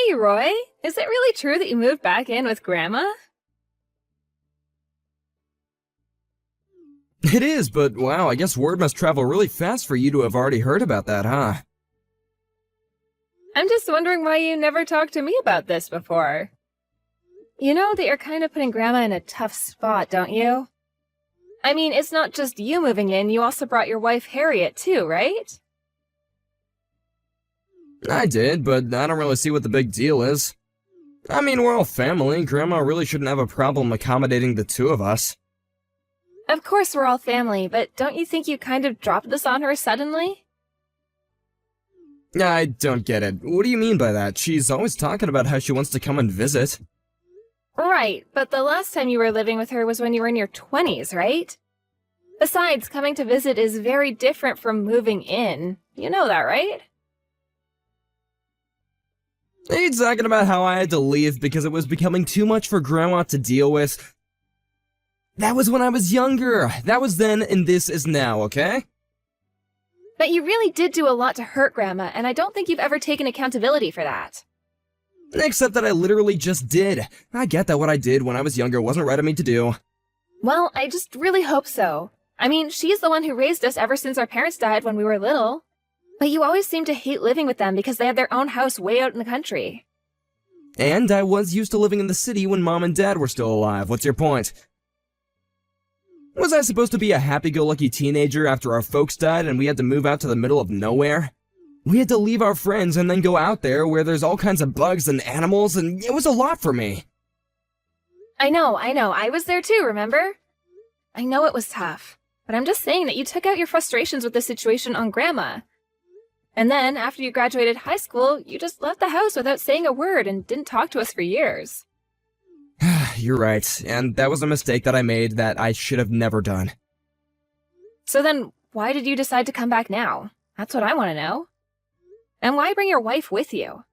Hey, Roy. Is it really true that you moved back in with Grandma? It is, but wow, I guess word must travel really fast for you to have already heard about that, huh? I'm just wondering why you never talked to me about this before. You know that you're kind of putting Grandma in a tough spot, don't you? I mean, it's not just you moving in, you also brought your wife Harriet too, right? I did, but I don't really see what the big deal is. I mean, we're all family. Grandma really shouldn't have a problem accommodating the two of us. Of course we're all family, but don't you think you kind of dropped this on her suddenly? I don't get it. What do you mean by that? She's always talking about how she wants to come and visit. Right, but the last time you were living with her was when you were in your 20s, right? Besides, coming to visit is very different from moving in. You know that, right? Are you talking about how I had to leave because it was becoming too much for Grandma to deal with? That was when I was younger. That was then, and this is now, okay? But you really did do a lot to hurt Grandma, and I don't think you've ever taken accountability for that. Except that I literally just did. I get that what I did when I was younger wasn't right of me to do. Well, I just really hope so. I mean, she's the one who raised us ever since our parents died when we were little. But you always seem to hate living with them because they have their own house way out in the country. And I was used to living in the city when Mom and Dad were still alive. What's your point? Was I supposed to be a happy-go-lucky teenager after our folks died and we had to move out to the middle of nowhere? We had to leave our friends and then go out there where there's all kinds of bugs and animals, and it was a lot for me. I know. I was there too, remember? I know it was tough, but I'm just saying that you took out your frustrations with the situation on Grandma. And then, after you graduated high school, you just left the house without saying a word and didn't talk to us for years. You're right, and that was a mistake that I made that I should have never done. So then, why did you decide to come back now? That's what I want to know. And why bring your wife with you?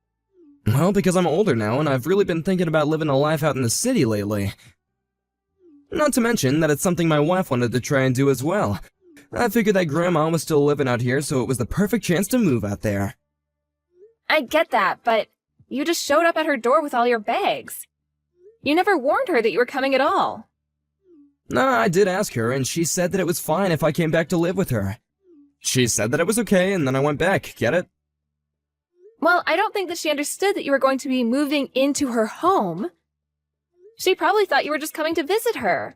Well, because I'm older now, and I've really been thinking about living a life out in the city lately. Not to mention that it's something my wife wanted to try and do as well. I figured that Grandma was still living out here, so it was the perfect chance to move out there. I get that, but you just showed up at her door with all your bags. You never warned her that you were coming at all. No, I did ask her, and she said that it was fine if I came back to live with her. She said that it was okay, and then I went back, get it? Well, I don't think that she understood that you were going to be moving into her home. She probably thought you were just coming to visit her.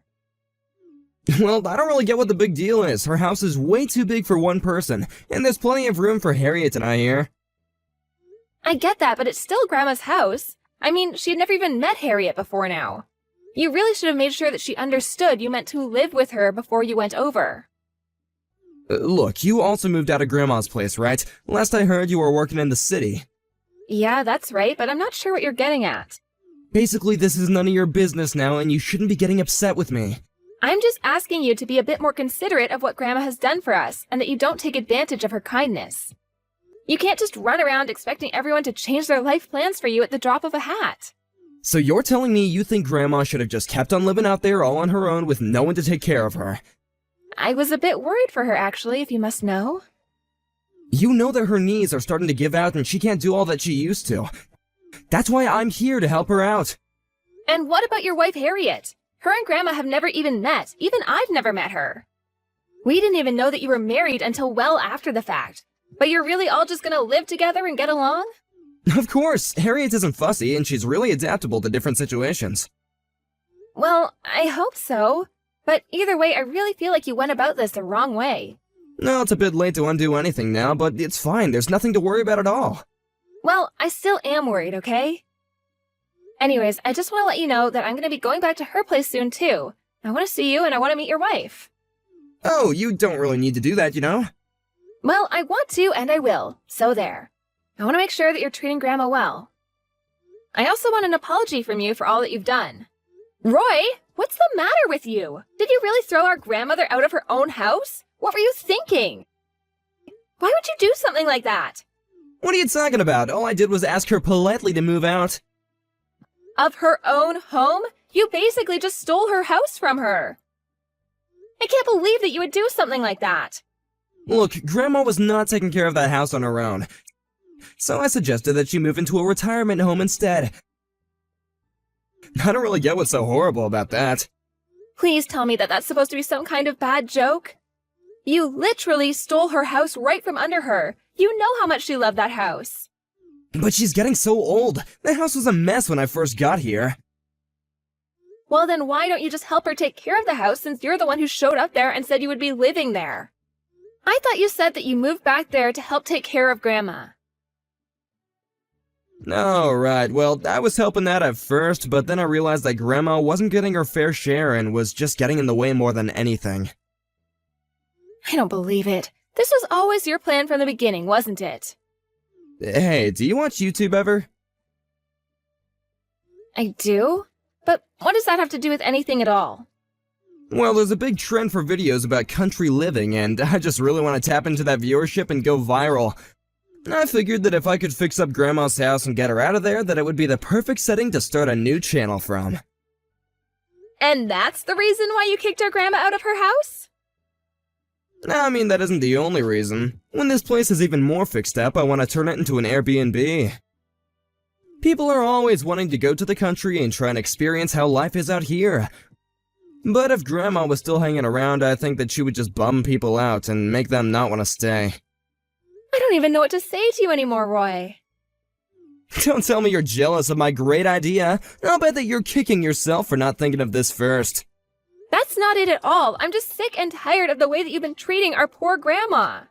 Well, I don't really get what the big deal is. Her house is way too big for one person, and there's plenty of room for Harriet and I here. I get that, but it's still Grandma's house. I mean, she had never even met Harriet before now. You really should have made sure that she understood you meant to live with her before you went over. Look, you also moved out of Grandma's place, right? Last I heard, you were working in the city. Yeah, that's right, but I'm not sure what you're getting at. Basically, this is none of your business now, and you shouldn't be getting upset with me. I'm just asking you to be a bit more considerate of what Grandma has done for us, and that you don't take advantage of her kindness. You can't just run around expecting everyone to change their life plans for you at the drop of a hat. So you're telling me you think Grandma should have just kept on living out there all on her own with no one to take care of her? I was a bit worried for her, actually, if you must know. You know that her knees are starting to give out and she can't do all that she used to. That's why I'm here to help her out. And what about your wife, Harriet? Her and Grandma have never even met. Even I've never met her. We didn't even know that you were married until well after the fact. But you're really all just gonna live together and get along? Of course, Harriet isn't fussy and she's really adaptable to different situations. Well, I hope so. But either way, I really feel like you went about this the wrong way. No, it's a bit late to undo anything now, but it's fine. There's nothing to worry about at all. Well, I still am worried, okay? Anyways, I just want to let you know that I'm going to be going back to her place soon, too. I want to see you and I want to meet your wife. Oh, you don't really need to do that, you know? Well, I want to and I will, so there. I want to make sure that you're treating Grandma well. I also want an apology from you for all that you've done. Roy, what's the matter with you? Did you really throw our grandmother out of her own house? What were you thinking? Why would you do something like that? What are you talking about? All I did was ask her politely to move out. Of her own home? You basically just stole her house from her. I can't believe that you would do something like that. Look, Grandma was not taking care of that house on her own. So I suggested that she move into a retirement home instead. I don't really get what's so horrible about that. Please tell me that that's supposed to be some kind of bad joke. You literally stole her house right from under her. You know how much she loved that house. But she's getting so old. The house was a mess when I first got here. Well, then why don't you just help her take care of the house since you're the one who showed up there and said you would be living there? I thought you said that you moved back there to help take care of Grandma. Oh, right. Well, I was helping that at first, but then I realized that Grandma wasn't getting her fair share and was just getting in the way more than anything. I don't believe it. This was always your plan from the beginning, wasn't it? Hey, do you watch YouTube ever? I do? But what does that have to do with anything at all? Well, there's a big trend for videos about country living, and I just really want to tap into that viewership and go viral. I figured that if I could fix up Grandma's house and get her out of there, that it would be the perfect setting to start a new channel from. And that's the reason why you kicked our Grandma out of her house? I mean, that isn't the only reason. When this place is even more fixed up, I want to turn it into an Airbnb. People are always wanting to go to the country and try and experience how life is out here. But if Grandma was still hanging around, I think that she would just bum people out and make them not want to stay. I don't even know what to say to you anymore, Roy. Don't tell me you're jealous of my great idea. I'll bet that you're kicking yourself for not thinking of this first. That's not it at all. I'm just sick and tired of the way that you've been treating our poor Grandma.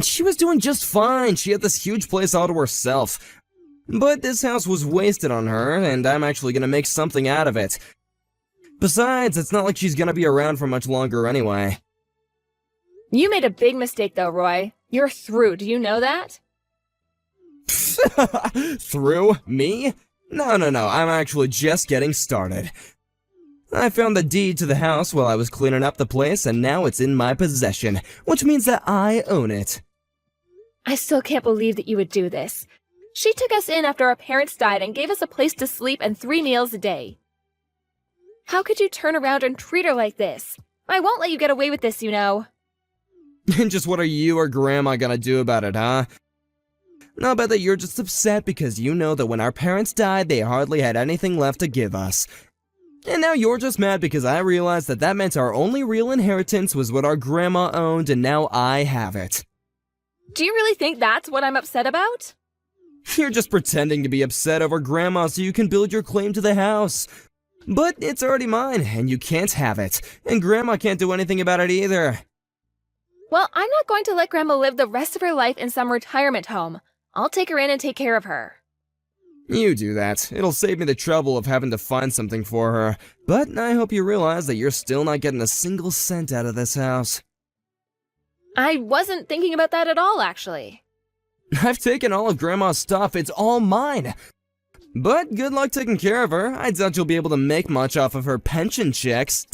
She was doing just fine. She had this huge place all to herself. But this house was wasted on her, and I'm actually gonna make something out of it. Besides, it's not like she's gonna be around for much longer anyway. You made a big mistake though, Roy. You're through, do you know that? Through? Me? No, I'm actually just getting started. I found the deed to the house while I was cleaning up the place, and now it's in my possession, which means that I own it. I still can't believe that you would do this. She took us in after our parents died and gave us a place to sleep and 3 meals a day. How could you turn around and treat her like this? I won't let you get away with this, you know. And just what are you or Grandma gonna do about it, huh? I'll bet that you're just upset because you know that when our parents died, they hardly had anything left to give us. And now you're just mad because I realized that that meant our only real inheritance was what our Grandma owned, and now I have it. Do you really think that's what I'm upset about? You're just pretending to be upset over Grandma so you can build your claim to the house. But it's already mine, and you can't have it. And Grandma can't do anything about it either. Well, I'm not going to let Grandma live the rest of her life in some retirement home. I'll take her in and take care of her. You do that. It'll save me the trouble of having to find something for her. But I hope you realize that you're still not getting a single cent out of this house. I wasn't thinking about that at all, actually. I've taken all of Grandma's stuff. It's all mine. But good luck taking care of her. I doubt you'll be able to make much off of her pension checks.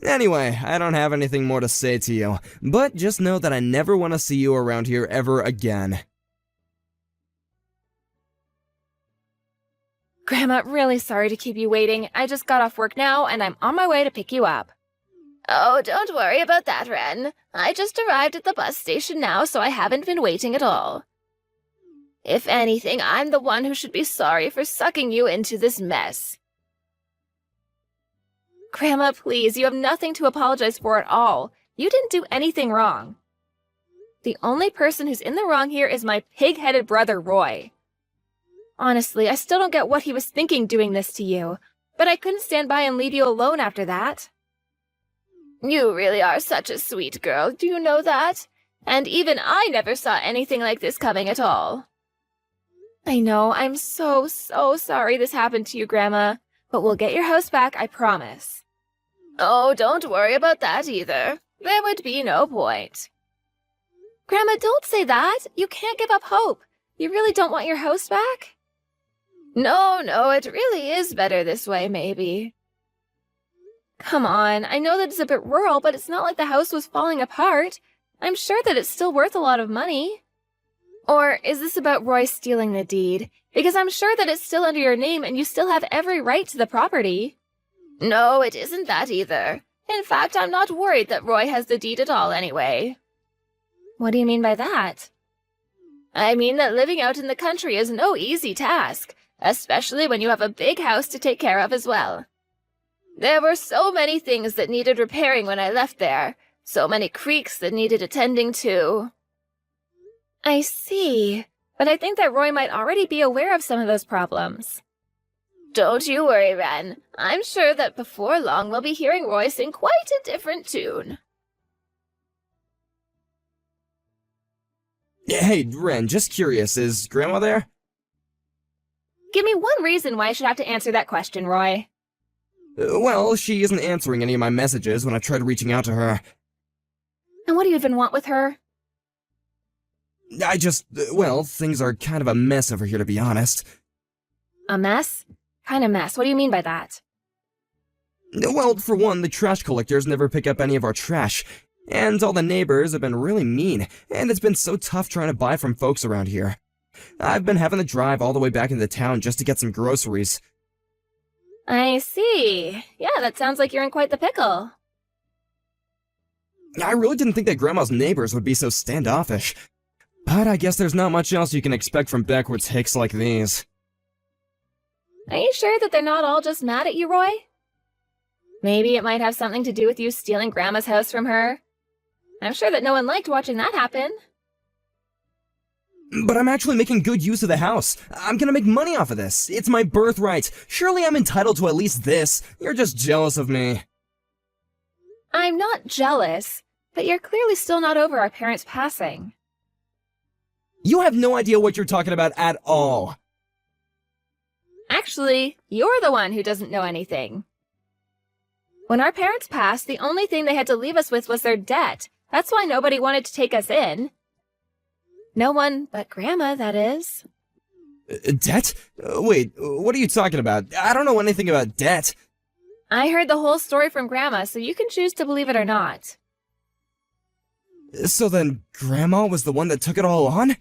Anyway, I don't have anything more to say to you. But just know that I never want to see you around here ever again. Grandma, really sorry to keep you waiting. I just got off work now, and I'm on my way to pick you up. Oh, don't worry about that, Ren. I just arrived at the bus station now, so I haven't been waiting at all. If anything, I'm the one who should be sorry for sucking you into this mess. Grandma, please, you have nothing to apologize for at all. You didn't do anything wrong. The only person who's in the wrong here is my pig-headed brother, Roy. Honestly, I still don't get what he was thinking doing this to you, but I couldn't stand by and leave you alone after that. You really are such a sweet girl, do you know that? And even I never saw anything like this coming at all. I know, I'm so sorry this happened to you, Grandma, but we'll get your house back, I promise. Oh, don't worry about that either. There would be no point. Grandma, don't say that. You can't give up hope. You really don't want your house back? No, it really is better this way, maybe. Come on, I know that it's a bit rural, but it's not like the house was falling apart. I'm sure that it's still worth a lot of money. Or is this about Roy stealing the deed? Because I'm sure that it's still under your name and you still have every right to the property. No, it isn't that either. In fact, I'm not worried that Roy has the deed at all anyway. What do you mean by that? I mean that living out in the country is no easy task, especially when you have a big house to take care of as well. There were so many things that needed repairing when I left there, so many creeks that needed attending to. I see, but I think that Roy might already be aware of some of those problems. Don't you worry, Ren. I'm sure that before long we'll be hearing Roy sing quite a different tune. Hey, Ren, just curious, is Grandma there? Give me one reason why I should have to answer that question, Roy. Well, she isn't answering any of my messages when I tried reaching out to her. And what do you even want with her? Well, things are kind of a mess over here, to be honest. A mess? Kind of mess. What do you mean by that? Well, for one, the trash collectors never pick up any of our trash, and all the neighbors have been really mean, and it's been so tough trying to buy from folks around here. I've been having to drive all the way back into town just to get some groceries. I see. Yeah, that sounds like you're in quite the pickle. I really didn't think that Grandma's neighbors would be so standoffish. But I guess there's not much else you can expect from backwards hicks like these. Are you sure that they're not all just mad at you, Roy? Maybe it might have something to do with you stealing Grandma's house from her. I'm sure that no one liked watching that happen. But I'm actually making good use of the house. I'm gonna make money off of this. It's my birthright. Surely I'm entitled to at least this. You're just jealous of me. I'm not jealous, but you're clearly still not over our parents' passing. You have no idea what you're talking about at all. Actually, you're the one who doesn't know anything. When our parents passed, the only thing they had to leave us with was their debt. That's why nobody wanted to take us in. No one but Grandma, that is. Debt? Wait, what are you talking about? I don't know anything about debt. I heard the whole story from Grandma, so you can choose to believe it or not. So then, Grandma was the one that took it all on?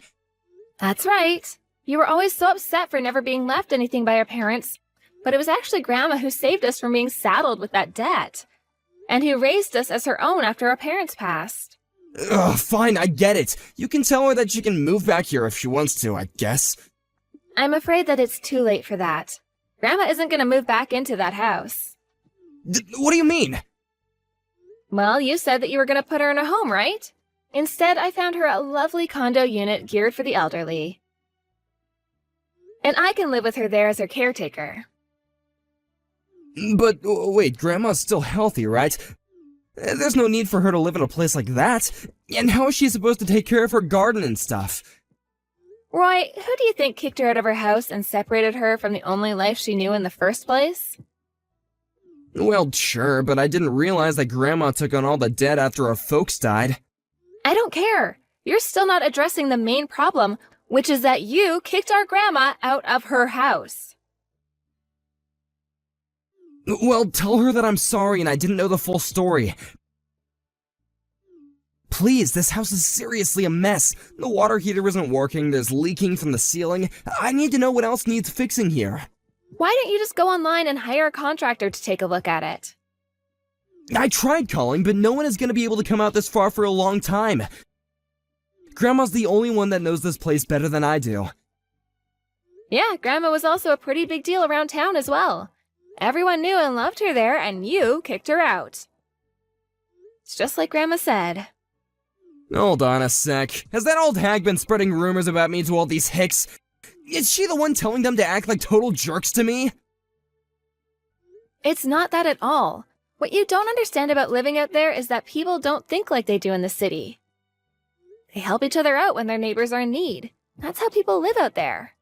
That's right. You were always so upset for never being left anything by our parents, but it was actually Grandma who saved us from being saddled with that debt, and who raised us as her own after our parents passed. Ugh, fine, I get it. You can tell her that she can move back here if she wants to, I guess. I'm afraid that it's too late for that. Grandma isn't going to move back into that house. What do you mean? Well, you said that you were going to put her in a home, right? Instead, I found her a lovely condo unit geared for the elderly. And I can live with her there as her caretaker. But, wait, Grandma's still healthy, right? There's no need for her to live in a place like that. And how is she supposed to take care of her garden and stuff? Roy, who do you think kicked her out of her house and separated her from the only life she knew in the first place? Well, sure, but I didn't realize that Grandma took on all the debt after our folks died. I don't care. You're still not addressing the main problem, which is that you kicked our Grandma out of her house. Well, tell her that I'm sorry and I didn't know the full story. Please, this house is seriously a mess. The water heater isn't working, there's leaking from the ceiling. I need to know what else needs fixing here. Why don't you just go online and hire a contractor to take a look at it? I tried calling, but no one is going to be able to come out this far for a long time. Grandma's the only one that knows this place better than I do. Yeah, Grandma was also a pretty big deal around town as well. Everyone knew and loved her there, and you kicked her out. It's just like Grandma said. Hold on a sec. Has that old hag been spreading rumors about me to all these hicks? Is she the one telling them to act like total jerks to me? It's not that at all. What you don't understand about living out there is that people don't think like they do in the city. They help each other out when their neighbors are in need. That's how people live out there.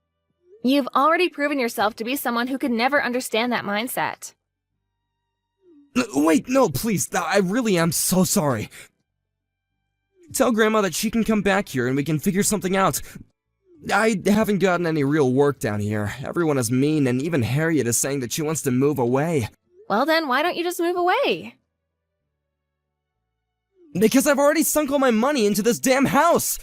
You've already proven yourself to be someone who could never understand that mindset. Wait, no, please, I really am so sorry. Tell Grandma that she can come back here and we can figure something out. I haven't gotten any real work down here. Everyone is mean, and even Harriet is saying that she wants to move away. Well then, why don't you just move away? Because I've already sunk all my money into this damn house!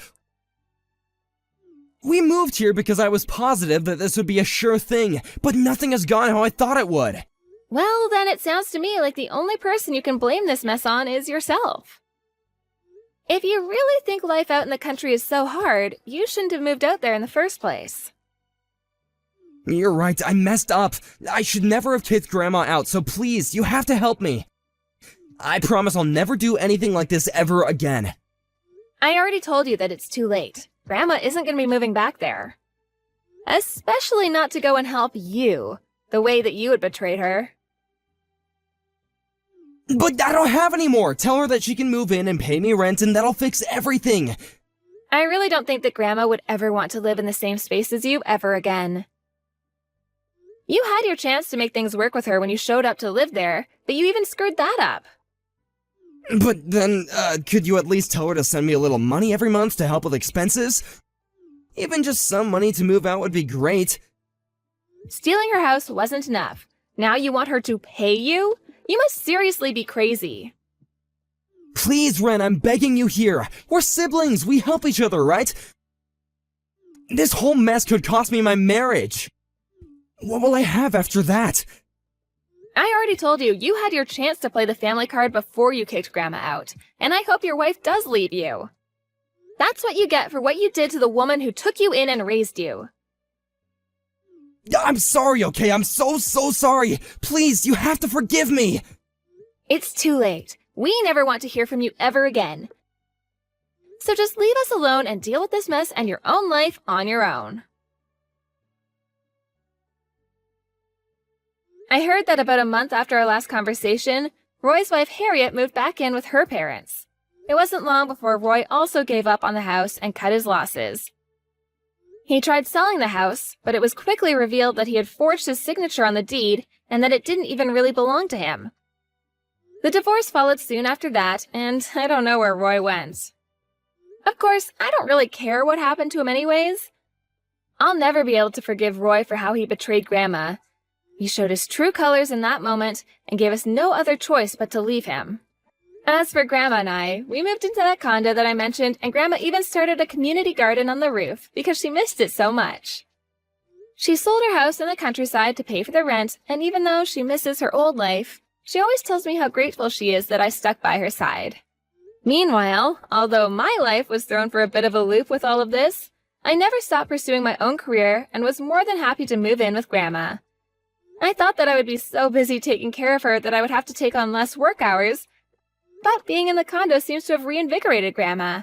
We moved here because I was positive that this would be a sure thing, but nothing has gone how I thought it would. Well, then it sounds to me like the only person you can blame this mess on is yourself. If you really think life out in the country is so hard, you shouldn't have moved out there in the first place. You're right, I messed up. I should never have kicked Grandma out, so please, you have to help me. I promise I'll never do anything like this ever again. I already told you that it's too late. Grandma isn't going to be moving back there. Especially not to go and help you, the way that you had betrayed her. But I don't have any more. Tell her that she can move in and pay me rent and that'll fix everything. I really don't think that Grandma would ever want to live in the same space as you ever again. You had your chance to make things work with her when you showed up to live there, but you even screwed that up. But then, could you at least tell her to send me a little money every month to help with expenses? Even just some money to move out would be great. Stealing her house wasn't enough. Now you want her to pay you? You must seriously be crazy. Please, Ren, I'm begging you here. We're siblings. We help each other, right? This whole mess could cost me my marriage. What will I have after that? I already told you, you had your chance to play the family card before you kicked Grandma out, and I hope your wife does leave you. That's what you get for what you did to the woman who took you in and raised you. I'm sorry, okay? I'm so sorry. Please, you have to forgive me. It's too late. We never want to hear from you ever again. So just leave us alone and deal with this mess and your own life on your own. I heard that about a month after our last conversation, Roy's wife Harriet moved back in with her parents. It wasn't long before Roy also gave up on the house and cut his losses. He tried selling the house, but it was quickly revealed that he had forged his signature on the deed and that it didn't even really belong to him. The divorce followed soon after that, and I don't know where Roy went. Of course, I don't really care what happened to him anyways. I'll never be able to forgive Roy for how he betrayed Grandma. He showed his true colors in that moment and gave us no other choice but to leave him. As for Grandma and I, we moved into that condo that I mentioned, and Grandma even started a community garden on the roof because she missed it so much. She sold her house in the countryside to pay for the rent, and even though she misses her old life, she always tells me how grateful she is that I stuck by her side. Meanwhile, although my life was thrown for a bit of a loop with all of this, I never stopped pursuing my own career and was more than happy to move in with Grandma. I thought that I would be so busy taking care of her that I would have to take on less work hours, but being in the condo seems to have reinvigorated Grandma.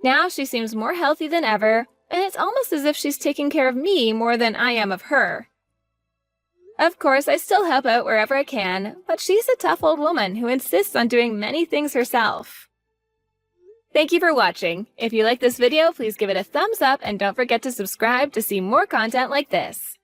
Now she seems more healthy than ever, and it's almost as if she's taking care of me more than I am of her. Of course, I still help out wherever I can, but she's a tough old woman who insists on doing many things herself. Thank you for watching. If you like this video, please give it a thumbs up and don't forget to subscribe to see more content like this.